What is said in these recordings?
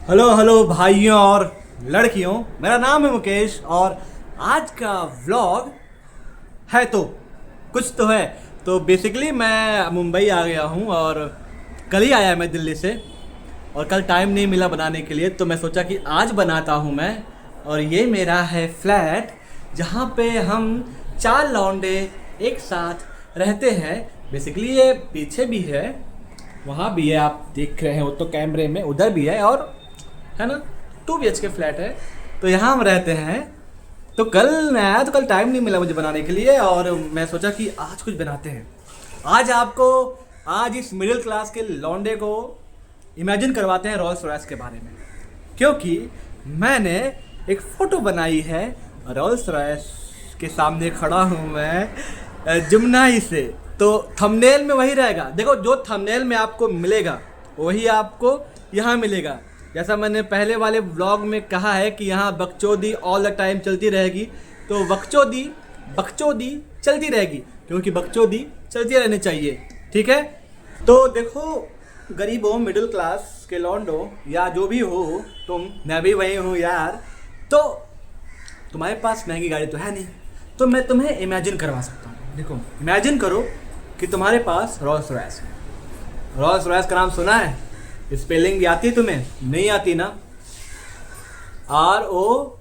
Hello hello भाइयों और लड़कियों, मेरा नाम है मुकेश और आज का व्लॉग है तो कुछ तो है। तो बेसिकली मैं मुंबई आ गया हूँ और कल ही आया मैं दिल्ली से और कल टाइम नहीं मिला बनाने के लिए, तो मैं सोचा कि आज बनाता हूँ मैं। और ये मेरा है फ्लैट जहाँ पे हम 4 लौंडे एक साथ रहते हैं। बेसिकली ये पीछे भी है, वहाँ भी है, आप देख रहे हैं वो तो कैमरे में, उधर भी है और है ना 2 BH के फ्लैट है। तो यहाँ हम रहते हैं। तो कल मैं आया तो कल टाइम नहीं मिला मुझे बनाने के लिए और मैं सोचा कि आज कुछ बनाते हैं। आज इस मिडिल क्लास के लौंडे को इमेजिन करवाते हैं रोल्स रॉयस के बारे में, क्योंकि मैंने एक फ़ोटो बनाई है रोल्स रॉयस के सामने खड़ा हूँ मैं जुमनाई से। तो थंबनेल में वही रहेगा, देखो जो थंबनेल में आपको मिलेगा वही आपको यहाँ मिलेगा। जैसा मैंने पहले वाले व्लॉग में कहा है कि यहाँ बकचोदी ऑल द टाइम चलती रहेगी, तो बकचोदी चलती रहेगी, क्योंकि बकचोदी चलती रहनी चाहिए, ठीक है। तो देखो गरीबों, मिडिल क्लास के लौंडो या जो भी हो तुम, मैं भी वही हूँ यार। तो तुम्हारे पास महंगी गाड़ी तो है नहीं, तो मैं तुम्हें इमेजिन करवा सकता हूँ। देखो इमेजिन करो कि तुम्हारे पास रोल्स रॉयस है। रोल्स रॉयस का नाम सुना है? स्पेलिंग आती है तुम्हें? नहीं आती ना? ROLCEROYCE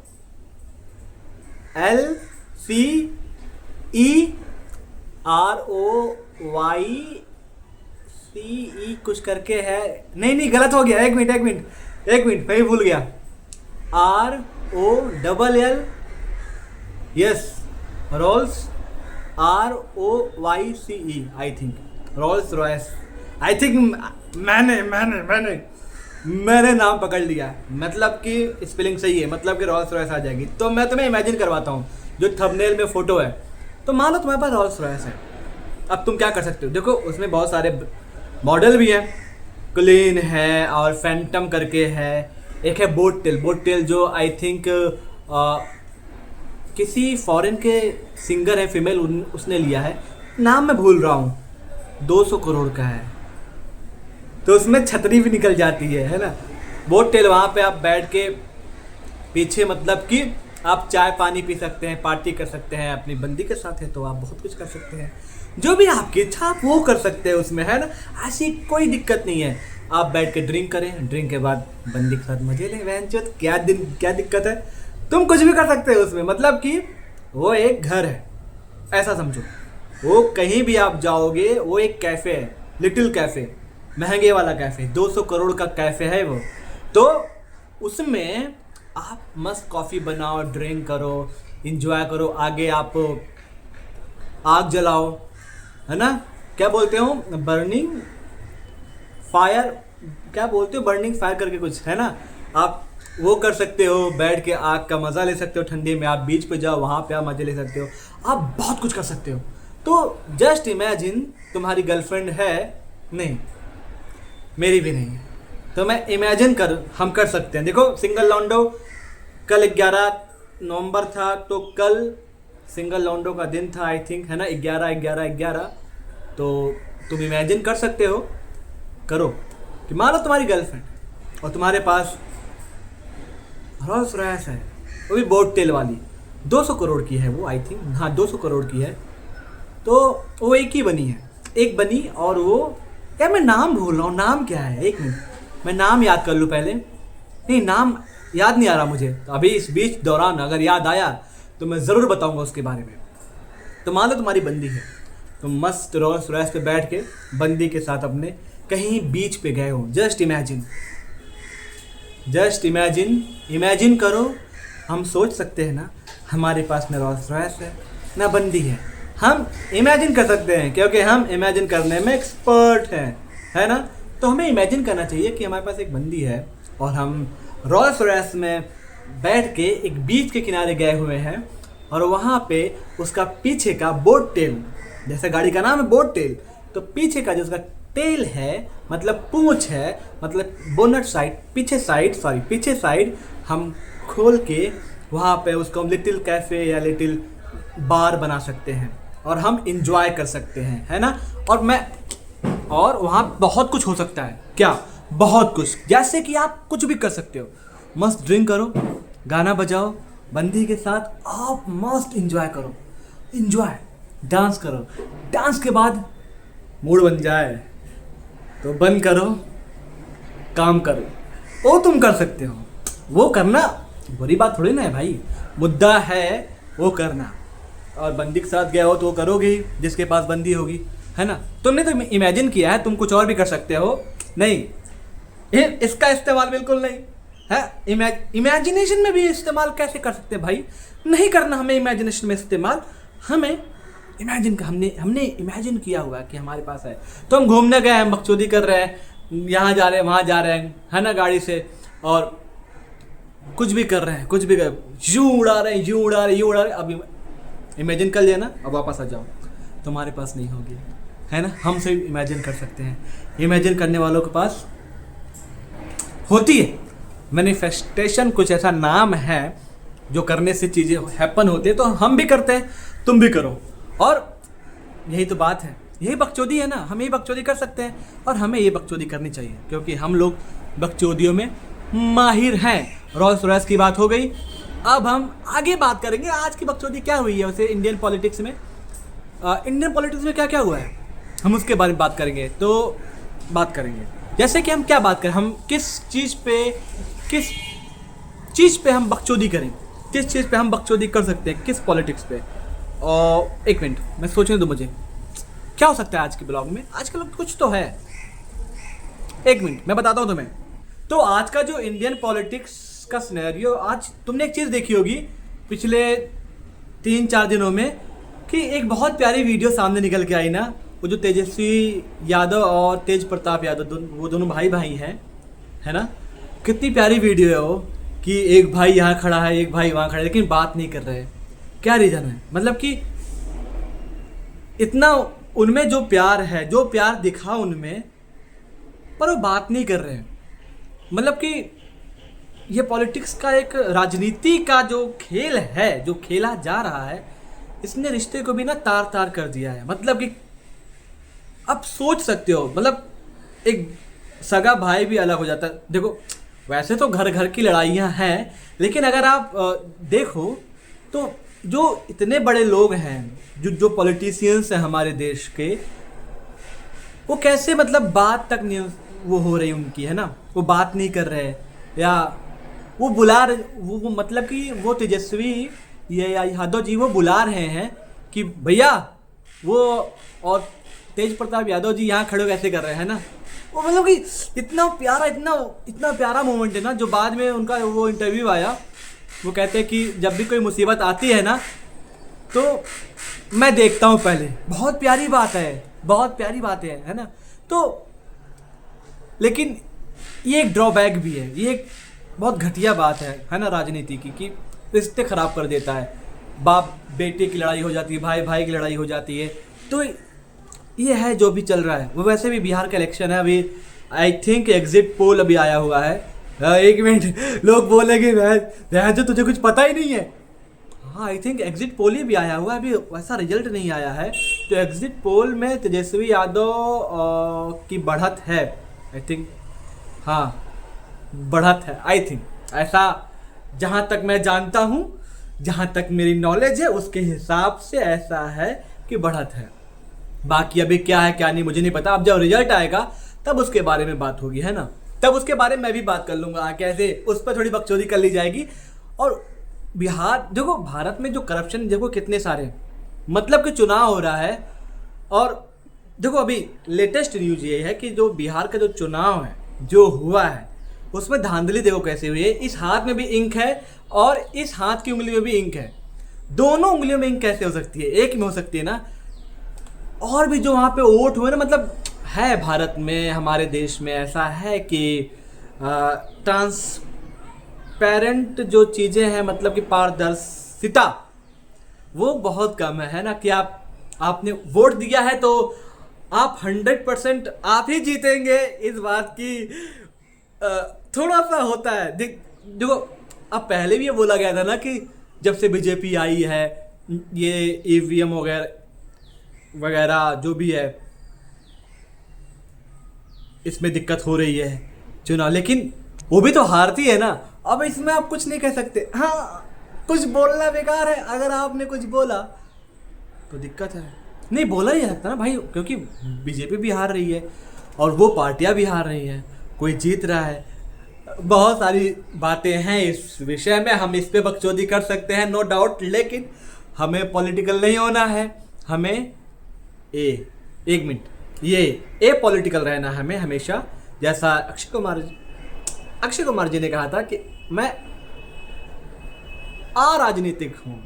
कुछ करके है। नहीं गलत हो गया, एक मिनट मैं ही भूल गया। ROLL, yes, Rolls, ROYCE, I think Rolls Royce. I think मैंने नाम पकड़ लिया, मतलब कि स्पेलिंग सही है, मतलब कि रोल्स रॉयस आ जाएगी। तो मैं तुम्हें इमेजिन करवाता हूँ जो थंबनेल में फ़ोटो है। तो मान लो तुम्हारे पास रोल्स रॉयस है, अब तुम क्या कर सकते हो? देखो उसमें बहुत सारे मॉडल भी हैं, क्लीन है और फैंटम करके है, एक है बोट टेल जो आई थिंक किसी फॉरेन के सिंगर है, फीमेल, उसने लिया है, नाम मैं भूल रहा हूँ, 200 करोड़ का है। तो उसमें छतरी भी निकल जाती है ना। बोट टेल, वहाँ पे आप बैठ के पीछे, मतलब कि आप चाय पानी पी सकते हैं, पार्टी कर सकते हैं, अपनी बंदी के साथ है तो आप बहुत कुछ कर सकते हैं, जो भी आपकी इच्छा आप वो कर सकते हैं उसमें, है ना। ऐसी कोई दिक्कत नहीं है। आप बैठ के ड्रिंक करें, ड्रिंक के बाद बंदी के साथ मजे लें, वहन क्या दिक्कत है? तुम कुछ भी कर सकते हो उसमें, मतलब कि वो एक घर है, ऐसा समझो। वो कहीं भी आप जाओगे, वो एक कैफ़े है, लिटिल कैफ़े, महंगे वाला कैफ़े, 200 करोड़ का कैफ़े है वो। तो उसमें आप मस्त कॉफ़ी बनाओ, ड्रिंक करो, इंजॉय करो, आगे आप आग जलाओ, है ना, क्या बोलते हो, बर्निंग फायर, क्या बोलते हो, बर्निंग फायर करके कुछ है ना, आप वो कर सकते हो, बैठ के आग का मज़ा ले सकते हो ठंडी में। आप बीच पे जाओ, वहाँ पे आप मज़े ले सकते हो, आप बहुत कुछ कर सकते हो। तो जस्ट इमेजिन, तुम्हारी गर्लफ्रेंड है नहीं, मेरी भी नहीं है, तो मैं इमेजिन हम कर सकते हैं। देखो सिंगल लॉन्डो, कल 11 नवंबर था, तो कल सिंगल लॉन्डो का दिन था आई थिंक, है ना, 11/11/11। तो तुम इमेजिन कर सकते हो, करो कि मान लो तुम्हारी गर्लफ्रेंड और तुम्हारे पास रोल्स रॉयस है, वो भी बोट टेल वाली, 200 करोड़ की है वो, आई थिंक, हाँ 200 करोड़ की है। तो वो एक ही बनी है, एक बनी, और वो, यार मैं नाम भूल रहा हूँ, नाम क्या है, एक मिनट मैं नाम याद कर लूँ पहले। नहीं, नाम याद नहीं आ रहा मुझे, तो अभी इस बीच दौरान अगर याद आया तो मैं ज़रूर बताऊँगा उसके बारे में। तो मान लो तुम्हारी बंदी है, तुम मस्त रोल्स रॉयस पे बैठ के बंदी के साथ अपने कहीं बीच पे गए हो। जस्ट इमेजिन करो। हम सोच सकते हैं ना, हमारे पास ना रोल्स रॉयस है ना बंदी है, हम इमेजिन कर सकते हैं, क्योंकि हम इमेजिन करने में एक्सपर्ट हैं, है ना। तो हमें इमेजिन करना चाहिए कि हमारे पास एक बंदी है और हम रोल्स रॉयस में बैठ के एक बीच के किनारे गए हुए हैं, और वहाँ पे उसका पीछे का बोट टेल, जैसे गाड़ी का नाम है बोट टेल, तो पीछे का जो उसका टेल है, मतलब पूंछ है, मतलब बोनट साइड, पीछे साइड हम खोल के वहाँ पे उसको हम लिटिल कैफ़े या लिटिल बार बना सकते हैं और हम इंजॉय कर सकते हैं, है ना। और वहाँ बहुत कुछ हो सकता है, क्या बहुत कुछ, जैसे कि आप कुछ भी कर सकते हो। मस्त ड्रिंक करो, गाना बजाओ, बंदी के साथ आप मस्त इंजॉय करो, इंजॉय, डांस करो। डांस के बाद मूड बन जाए तो बंद करो, काम करो। वो तुम कर सकते हो, वो करना बुरी बात थोड़ी ना है भाई, मुद्दा है वो करना। और बंदी के साथ गया हो तो वो करोगे ही, जिसके पास बंदी होगी, है ना। तुमने तो इमेजिन किया है, तुम कुछ और भी कर सकते हो। नहीं, इसका इस्तेमाल बिल्कुल नहीं है। इमेजिनेशन में भी इस्तेमाल कैसे कर सकते हैं भाई? नहीं करना हमें इमेजिनेशन में इस्तेमाल। हमें इमेजिन का हमने इमेजिन किया हुआ है कि हमारे पास है, तो हम घूमने गए, हम बकचोदी कर रहे हैं, यहाँ जा रहे हैं वहाँ जा रहे हैं, है ना, गाड़ी से, और कुछ भी कर रहे हैं, कुछ भी कर, यूं उड़ा रहे हैं, यूं उड़ा रहे, यूं उड़ा रहे। अब इमेजिन कर लिया ना, अब वापस आ जाओ, तुम्हारे पास नहीं होगी, है ना। हम सिर्फ इमेजिन कर सकते हैं, इमेजिन करने वालों के पास होती है। मैनिफेस्टेशन कुछ ऐसा नाम है जो करने से चीज़ें हैपन होती है, तो हम भी करते हैं, तुम भी करो। और यही तो बात है, यही बकचोदी है ना, हम यही बकचोदी कर सकते हैं, और हमें ये बकचोदी करनी चाहिए, क्योंकि हम लोग बकचोदियों में माहिर हैं। रॉल्स रॉयस की बात हो गई, अब हम आगे बात करेंगे आज की बकचोदी क्या हुई है वैसे इंडियन पॉलिटिक्स में। इंडियन पॉलिटिक्स में क्या क्या हुआ है, हम उसके बारे में बात करेंगे। तो बात करेंगे जैसे कि हम क्या बात करें, हम किस चीज़ पे हम बकचोदी करें, किस चीज़ पे हम बकचोदी कर सकते हैं, किस पॉलिटिक्स पे। और एक मिनट मैं सोचने दो मुझे, क्या हो सकता है आज के ब्लॉग में। आज के लोग कुछ तो है, एक मिनट मैं बताता हूँ तुम्हें। तो आज का जो इंडियन पॉलिटिक्स का सिनेरियो, आज तुमने एक चीज़ देखी होगी पिछले 3-4 दिनों में, कि एक बहुत प्यारी वीडियो सामने निकल के आई ना, वो जो तेजस्वी यादव और तेज प्रताप यादव, वो दोनों भाई हैं, है ना। कितनी प्यारी वीडियो है वो, कि एक भाई यहाँ खड़ा है, एक भाई वहाँ खड़ा है, लेकिन बात नहीं कर रहे। क्या रीज़न है? मतलब कि इतना उनमें जो प्यार है, जो प्यार दिखा उनमें, पर वो बात नहीं कर रहे हैं। मतलब कि ये पॉलिटिक्स का एक राजनीति का जो खेल है, जो खेला जा रहा है, इसने रिश्ते को भी ना तार तार कर दिया है। मतलब कि आप सोच सकते हो, मतलब एक सगा भाई भी अलग हो जाता है। देखो वैसे तो घर घर की लड़ाइयाँ हैं, लेकिन अगर आप देखो तो जो इतने बड़े लोग हैं, जो पॉलिटिशियंस हैं हमारे देश के, वो कैसे मतलब बात तक नहीं वो हो रही उनकी, है ना। वो बात नहीं कर रहे, या वो बुला रहे, वो मतलब कि वो तेजस्वी ये यादव जी वो बुला रहे हैं कि भैया वो, और तेज प्रताप यादव जी यहाँ खड़े कैसे कर रहे हैं ना। वो मतलब कि इतना प्यारा मोमेंट है ना, जो बाद में उनका वो इंटरव्यू आया, वो कहते हैं कि जब भी कोई मुसीबत आती है ना, तो मैं देखता हूँ पहले। बहुत प्यारी बात है, बहुत प्यारी बात है ना। तो लेकिन ये एक ड्रॉबैक भी है, ये एक बहुत घटिया बात है ना राजनीति की, कि रिश्ते ख़राब कर देता है। बाप बेटे की लड़ाई हो जाती है, भाई भाई की लड़ाई हो जाती है। तो ये है जो भी चल रहा है। वो वैसे भी बिहार का इलेक्शन है अभी, आई थिंक एग्जिट पोल अभी आया हुआ है। एक मिनट, लोग बोलेंगे वह जो तुझे कुछ पता ही नहीं है। हाँ, आई थिंक एग्जिट पोल ही भी आया हुआ है, अभी वैसा रिजल्ट नहीं आया है। तो एग्जिट पोल में तेजस्वी यादव की बढ़त है, आई थिंक। हाँ, बढ़त है आई थिंक, ऐसा जहाँ तक मैं जानता हूँ, जहाँ तक मेरी नॉलेज है, उसके हिसाब से ऐसा है कि बढ़त है। बाकी अभी क्या है क्या नहीं मुझे नहीं पता। अब जब रिजल्ट आएगा तब उसके बारे में बात होगी, है ना। तब उसके बारे में मैं भी बात कर लूँगा, कैसे उस पर थोड़ी बकचोदी कर ली जाएगी। और बिहार देखो, भारत में जो करप्शन देखो कितने सारे, मतलब कि चुनाव हो रहा है, और देखो अभी लेटेस्ट न्यूज़ ये है कि जो बिहार का जो चुनाव है जो हुआ है, उसमें धांधली देखो कैसे हुई है। इस हाथ में भी इंक है और इस हाथ की उंगली में भी इंक है। दोनों उंगलियों में इंक कैसे हो सकती है? एक में हो सकती है ना। और भी जो वहाँ पे वोट हुए ना, मतलब है भारत में, हमारे देश में ऐसा है कि ट्रांसपेरेंट जो चीज़ें हैं, मतलब कि पारदर्शिता वो बहुत कम है ना। कि आपने वोट दिया है तो आप 100% आप ही जीतेंगे, इस बात की थोड़ा सा होता है। देखो अब पहले भी ये बोला गया था ना कि जब से बीजेपी आई है, ये ईवीएम वगैरह जो भी है, इसमें दिक्कत हो रही है। चुनाव, लेकिन वो भी तो हारती है ना। अब इसमें आप कुछ नहीं कह सकते। हाँ, कुछ बोलना बेकार है, अगर आपने कुछ बोला तो दिक्कत है। नहीं बोला ही सकता ना भाई, क्योंकि बीजेपी भी हार रही है और वो पार्टियां भी हार रही हैं, कोई जीत रहा है। बहुत सारी बातें हैं इस विषय में, हम इस पे बकचोदी कर सकते हैं नो डाउट, लेकिन हमें पॉलिटिकल नहीं होना है। हमें एक मिनट ये ए पॉलिटिकल रहना है हमें हमेशा। जैसा अक्षय कुमार जी ने कहा था कि मैं अराजनीतिक हूँ,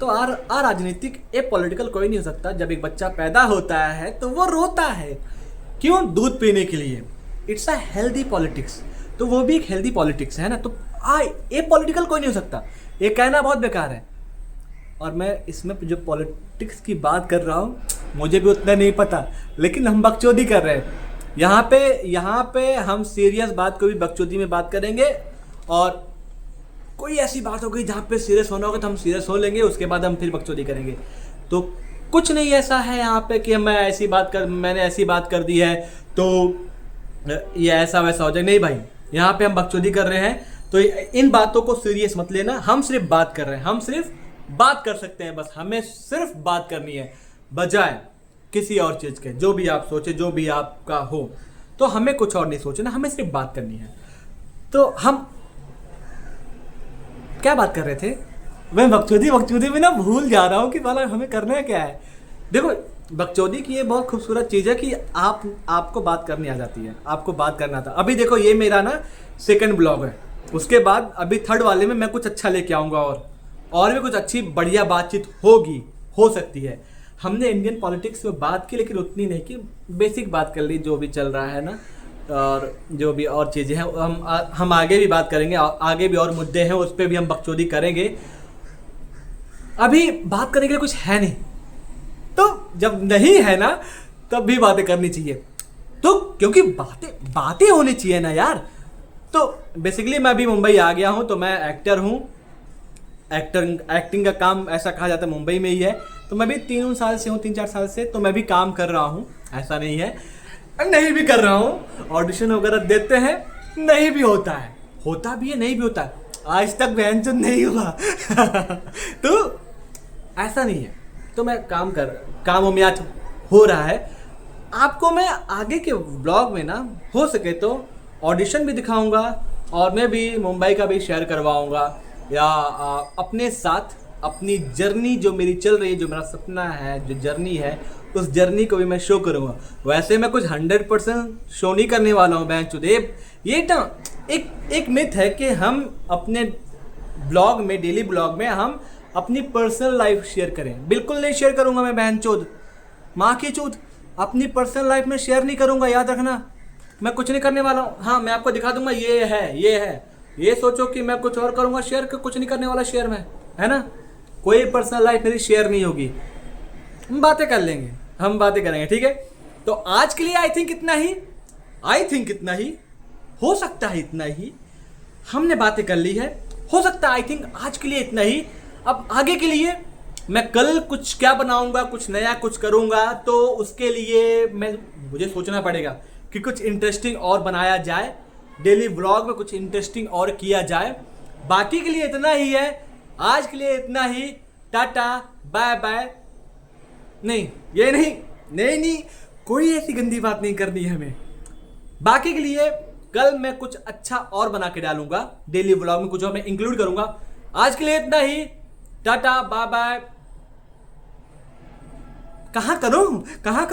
तो अराजनीतिक ए पॉलिटिकल कोई नहीं हो सकता। जब एक बच्चा पैदा होता है तो वो रोता है, क्यों? दूध पीने के लिए। इट्स अ हेल्दी पॉलिटिक्स, तो वो भी एक हेल्दी पॉलिटिक्स है ना। तो ए पॉलिटिकल कोई नहीं हो सकता, ये कहना बहुत बेकार है। और मैं इसमें जो पॉलिटिक्स की बात कर रहा हूँ मुझे भी उतना नहीं पता, लेकिन हम बकचोदी कर रहे हैं यहाँ पे हम सीरियस बात को भी बकचोदी में बात करेंगे। और कोई ऐसी बात हो गई जहाँ पे सीरियस होना होगा तो हम सीरियस हो लेंगे, उसके बाद हम फिर बकचोदी करेंगे। तो कुछ नहीं ऐसा है यहाँ पे कि मैंने ऐसी बात कर दी है तो ये ऐसा वैसा हो जाए। नहीं भाई, यहाँ पे हम बकचोदी कर रहे हैं, तो इन बातों को सीरियस मत लेना। हम सिर्फ बात कर रहे हैं, हम सिर्फ बात कर सकते हैं, बस हमें सिर्फ बात करनी है बजाय किसी और चीज़ के। जो भी आप सोचे, जो भी आपका हो, तो हमें कुछ और नहीं सोचना, हमें सिर्फ बात करनी है। तो हम क्या बात कर रहे थे? मैं बकचोदी में ना भूल जा रहा हूँ कि वाला हमें करना क्या है। देखो, बकचोदी की ये बहुत खूबसूरत चीज़ है कि आपको बात करनी आ जाती है, आपको बात करना था। अभी देखो, ये मेरा ना सेकंड ब्लॉग है, उसके बाद अभी थर्ड वाले में मैं कुछ अच्छा लेके आऊँगा और भी कुछ अच्छी बढ़िया बातचीत हो सकती है। हमने इंडियन पॉलिटिक्स में बात की, लेकिन उतनी नहीं की, बेसिक बात कर ली जो भी चल रहा है ना, और जो भी और चीज़ें हैं हम आगे भी बात करेंगे। आगे भी और मुद्दे हैं, उस पर भी हम बकचोदी करेंगे। अभी बात करने के लिए कुछ है नहीं, तो जब नहीं है ना तब भी बातें करनी चाहिए, तो क्योंकि बातें होनी चाहिए ना यार। तो बेसिकली मैं अभी मुंबई आ गया हूँ, तो मैं एक्टर हूँ। एक्टिंग का काम ऐसा कहा जाता है मुंबई में ही है। तो मैं भी 3 साल से हूँ, 3-4 साल से, तो मैं भी काम कर रहा हूँ, ऐसा नहीं है नहीं भी कर रहा हूँ। ऑडिशन वगैरह देते हैं, नहीं भी होता है, होता भी है, नहीं भी होता है। आज तक व्यंजन नहीं हुआ तो ऐसा नहीं है। तो मैं काम उम्मीद हो रहा है। आपको मैं आगे के ब्लॉग में ना हो सके तो ऑडिशन भी दिखाऊंगा, और मैं भी मुंबई का भी शेयर करवाऊंगा, या अपने साथ अपनी जर्नी जो मेरी चल रही है, जो मेरा सपना है, जो जर्नी है, उस जर्नी को भी मैं शो करूंगा। वैसे मैं कुछ 100% शो नहीं करने वाला हूँ बहनचोद। ये ना एक मिथ है कि हम अपने ब्लॉग में, डेली ब्लॉग में हम अपनी पर्सनल लाइफ शेयर करें। बिल्कुल नहीं शेयर करूंगा मैं बहनचोद, माँ की चूत, अपनी पर्सनल लाइफ में शेयर नहीं करूंगा, याद रखना। मैं कुछ नहीं करने वाला हूँ। हाँ, मैं आपको दिखा दूंगा ये है, ये सोचो कि मैं कुछ और करूंगा शेयर, कुछ नहीं करने वाला शेयर में, है ना। कोई पर्सनल लाइफ मेरी शेयर नहीं होगी, हम बातें कर लेंगे, हम बातें करेंगे, ठीक है। तो आज के लिए आई थिंक इतना ही हो सकता है, इतना ही हमने बातें कर ली है, हो सकता है आई थिंक आज के लिए इतना ही। अब आगे के लिए मैं कल कुछ क्या बनाऊंगा, कुछ नया कुछ करूंगा, तो उसके लिए मुझे सोचना पड़ेगा कि कुछ इंटरेस्टिंग और बनाया जाए, डेली व्लॉग में कुछ इंटरेस्टिंग और किया जाए। बाकी के लिए इतना ही है, आज के लिए इतना ही। Tata bye bye. नहीं, कोई ऐसी गंदी बात नहीं करनी है हमें। बाकी के लिए कल मैं कुछ अच्छा और बना के डालूंगा, डेली व्लॉग में कुछ और मैं इंक्लूड करूंगा। आज के लिए इतना ही, टाटा बाय बाय। कहाँ करूं?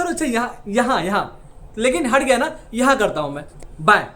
अच्छा, यहाँ लेकिन हट गया ना, यहाँ करता हूं मैं। बाय।